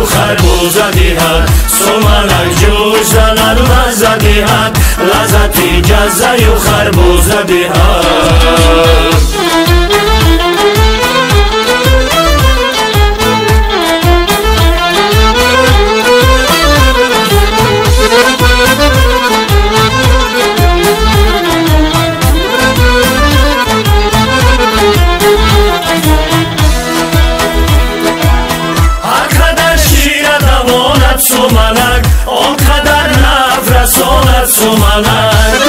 خربوزه دهد سمنک جوش زند مزه دهد لذتی جزه و خربوزه دهد سمنک آنقدر نفع رساند سمنک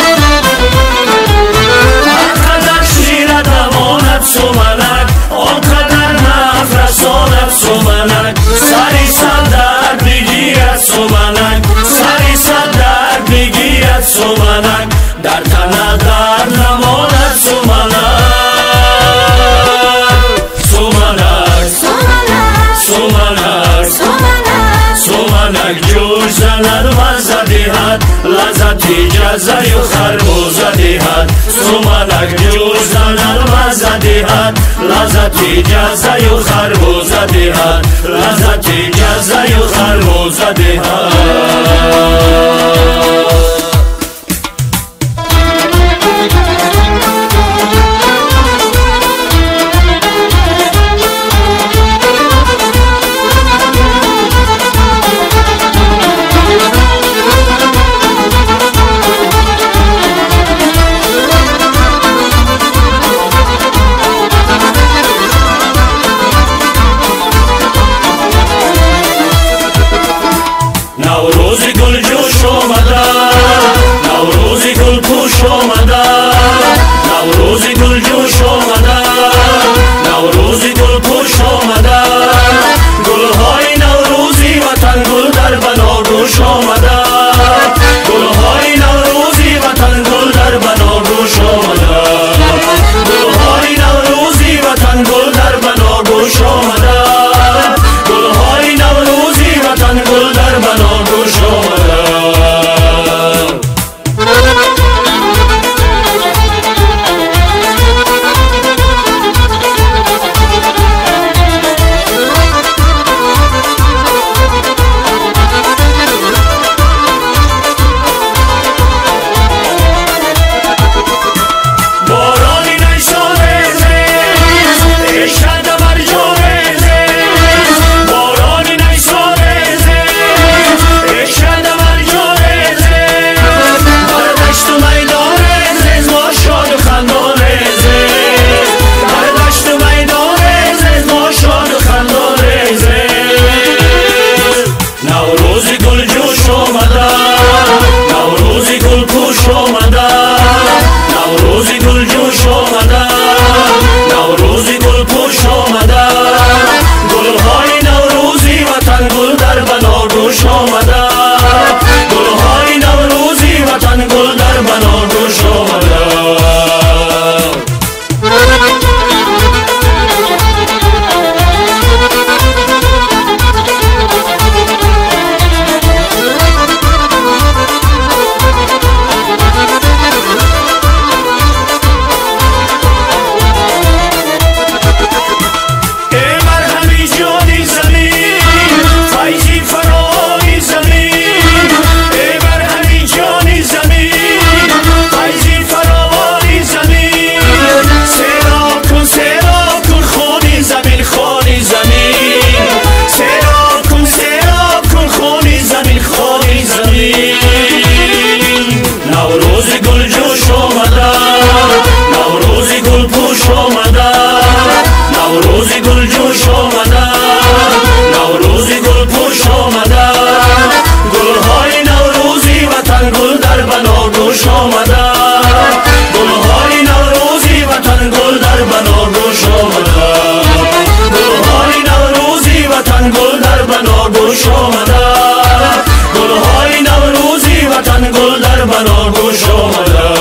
آنقدر شیر دواند سمنک آنقدر نفع رساند سمنک سری صد درد بگیرد سمنک سری صد درد بگیرد سمنک در تن درد نماند سمنک سمنک سمنک سمنک جوش زند مزه دهد لذتی جزه و خربوزه دهد سمنک جوش زند مزه دهد لذتی جزه و خربوزه دهد لذتی جزه و خربوزه دهد نوروزی گل جوش آمده نوروزی گل پوش آمده نوروزی گل جوش آمده نوروزی گل پوش آمده گلهای نوروزی وطن گل در بناگوش آمده گلهای نوروزی وطن گل در بناگوش آمده گلهای نوروزی وطن گل در بناگوش آمده گلهای نوروزی وطن گل در بناگوش آمده نوروزی گل جوش آمده نوروزی گل پوش آمده نوروزی گل جوش آمده نوروزی گل پوش آمده گلهای نوروزی وطن گل در بناگوش آمده گلهای نوروزی وطن گل در بناگوش آمده نوروزی گل جوش آمده نوروزی گل پوش آمده نوروزی گل جوش آمده نوروزی گل پوش آمده گلهای نوروزی وطن گل در بناگوش آمده گلهای نوروزی وطن گل در بناگوش آمده گلهای نوروزی وطن گل در بناگوش آمده گلهای نوروزی وطن گل در بناگوش آمده